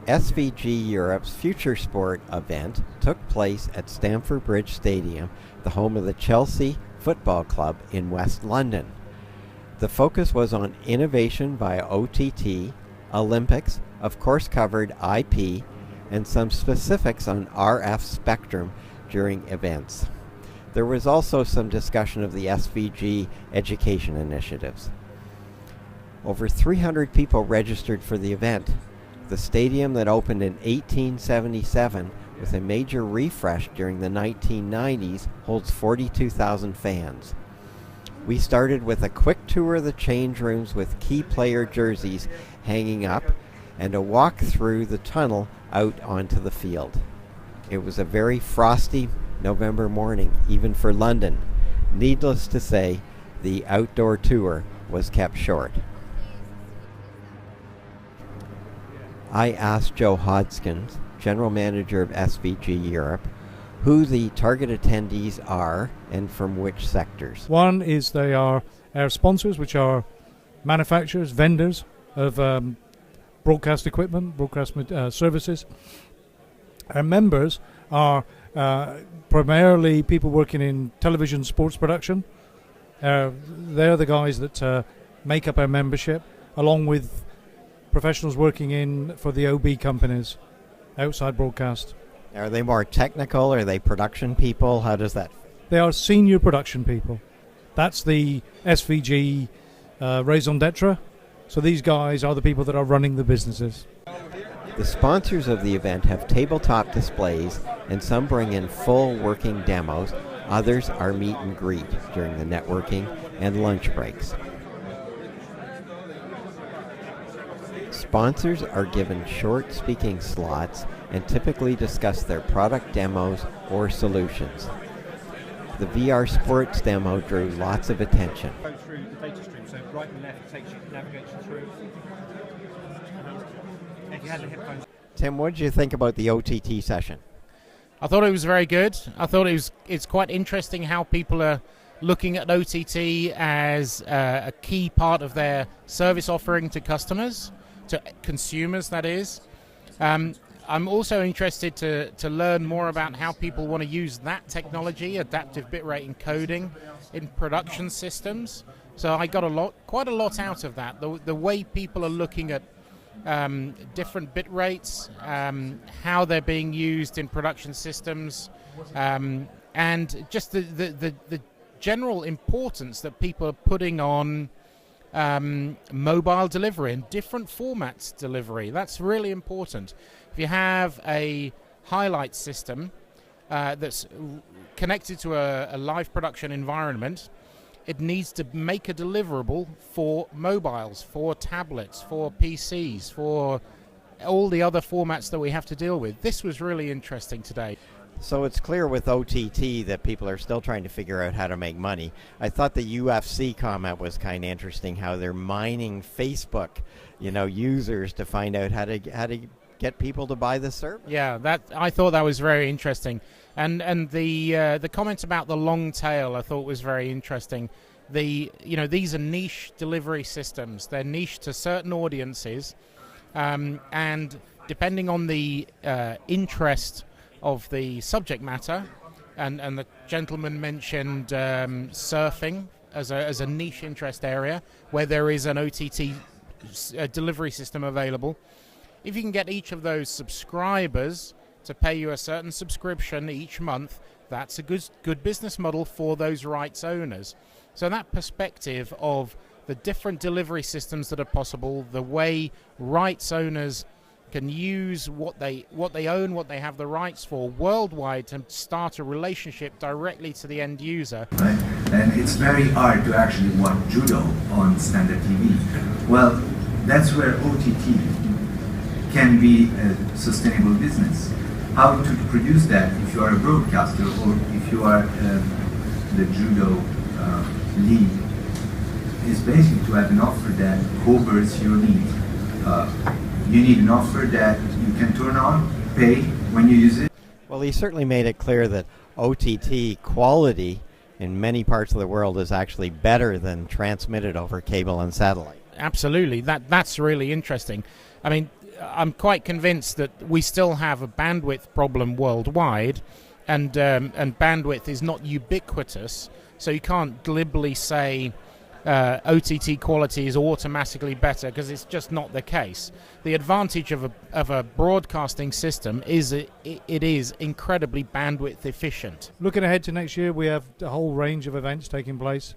SVG Europe's FutureSport event took place at Stamford Bridge Stadium, the home of the Chelsea Football Club in West London. The focus was on innovation via OTT, Olympics, of course covered IP, and some specifics on RF spectrum during events. There was also some discussion of the SVG education initiatives. Over 300 people registered for the event. The stadium that opened in 1877 with a major refresh during the 1990s holds 42,000 fans. We started with a quick tour of the change rooms with key player jerseys hanging up and a walk through the tunnel out onto the field. It was a very frosty November morning, even for London. Needless to say, the outdoor tour was kept short. I asked Joe Hodgkins, General Manager of SVG Europe, who the target attendees are and from which sectors. One is they are our sponsors, which are manufacturers, vendors of broadcast equipment, broadcast services. Our members are primarily people working in television sports production. They're the guys that make up our membership, along with professionals working for the OB companies, outside broadcast. Are they more technical? Are they production people? How does that? They are senior production people. That's the SVG raison d'etre. So these guys are the people that are running the businesses. The sponsors of the event have tabletop displays, and some bring in full working demos. Others are meet and greet during the networking and lunch breaks. Sponsors are given short speaking slots and typically discuss their product demos or solutions. The VR Sports demo drew lots of attention. Go through the data stream, so right and left takes you, navigates you through. If you had the headphones. Tim, what did you think about the OTT session? I thought it was very good. I thought it's quite interesting how people are looking at OTT as a key part of their service offering to customers, to consumers, that is. I'm also interested to learn more about how people want to use that technology, adaptive bitrate encoding, in production systems. So I got quite a lot out of that. The way people are looking at different bit rates, how they're being used in production systems, and just the general importance that people are putting on mobile delivery and different formats delivery. That's really important. If you have a highlight system that's connected to a live production environment, it needs to make a deliverable for mobiles, for tablets, for PCs, for all the other formats that we have to deal with. This was really interesting today. So it's clear with OTT that people are still trying to figure out how to make money. I thought the UFC comment was kind of interesting, how they're mining Facebook, users to find out how to get people to buy the service. Yeah, I thought that was very interesting. And the comment about the long tail I thought was very interesting. These are niche delivery systems. They're niche to certain audiences, and depending on the interest of the subject matter, and the gentleman mentioned surfing as a niche interest area where there is an OTT delivery system available. If you can get each of those subscribers to pay you a certain subscription each month, that's a good business model for those rights owners. So that perspective of the different delivery systems that are possible, the way rights owners can use what they own, what they have the rights for worldwide, to start a relationship directly to the end user. Right, and it's very hard to actually watch judo on standard TV. Well, that's where OTT can be a sustainable business. How to produce that if you are a broadcaster or if you are the judo league is basically to have an offer that covers your need. You need an offer that you can turn on, pay when you use it. Well, he certainly made it clear that OTT quality in many parts of the world is actually better than transmitted over cable and satellite. Absolutely, that's really interesting. I mean, I'm quite convinced that we still have a bandwidth problem worldwide, and bandwidth is not ubiquitous, so you can't glibly say OTT quality is automatically better, because it's just not the case. The advantage of a broadcasting system is it is incredibly bandwidth efficient. Looking ahead to next year, we have a whole range of events taking place.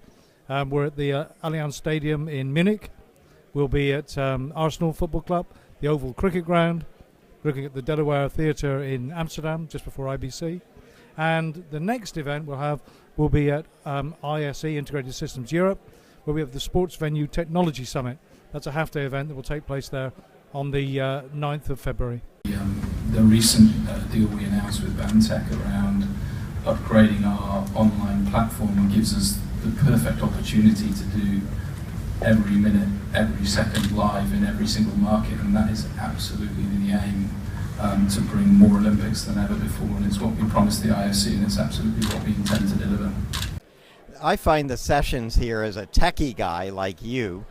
We're at the Allianz Stadium in Munich. We'll be at Arsenal Football Club, the Oval Cricket Ground, looking at the Delaware Theatre in Amsterdam, just before IBC. And the next event will be at ISE, Integrated Systems Europe, where we have the Sports Venue Technology Summit. That's a half-day event that will take place there on the 9th of February. The recent deal we announced with BAMTech around upgrading our online platform gives us the perfect opportunity to do every minute, every second live in every single market, and that is absolutely the aim, to bring more Olympics than ever before, and it's what we promised the IOC, and it's absolutely what we intend to deliver. I find the sessions here, as a techie guy like you,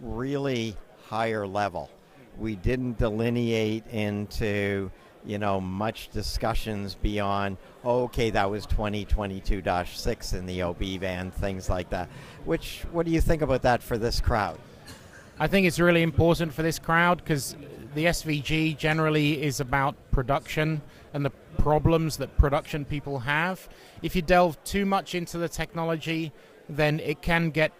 really higher level. We didn't delineate into, much discussions beyond, okay, that was 2022-6 in the OB van, things like that. What do you think about that for this crowd? I think it's really important for this crowd, because the SVG generally is about production and the problems that production people have. If you delve too much into the technology, then it can get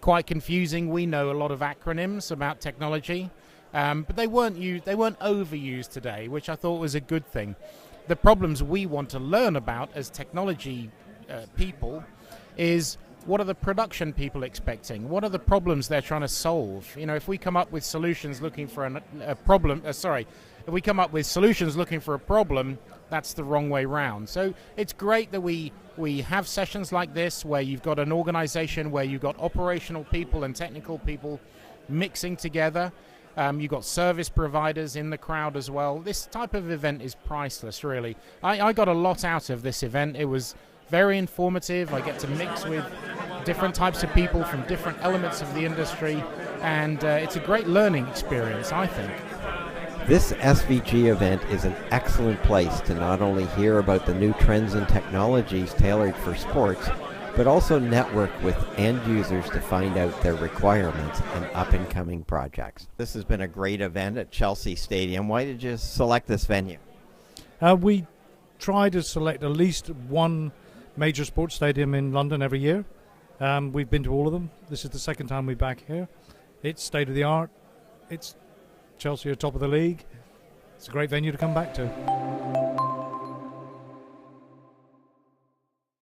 quite confusing. We know a lot of acronyms about technology, but they weren't overused today, which I thought was a good thing. The problems we want to learn about as technology people is, what are the production people expecting? What are the problems they're trying to solve? If we come up with solutions looking for if we come up with solutions looking for a problem, that's the wrong way round. So it's great that we have sessions like this, where you've got an organization where you've got operational people and technical people mixing together. You've got service providers in the crowd as well. This type of event is priceless, really. I got a lot out of this event. It was very informative. I get to mix with different types of people from different elements of the industry, and it's a great learning experience, I think. This SVG event is an excellent place to not only hear about the new trends and technologies tailored for sports, but also network with end users to find out their requirements and up-and-coming projects. This has been a great event at Chelsea Stadium. Why did you select this venue? We try to select at least one major sports stadium in London every year. We've been to all of them. This is the second time we're back here. It's state of the art. It's Chelsea are top of the league. It's a great venue to come back to.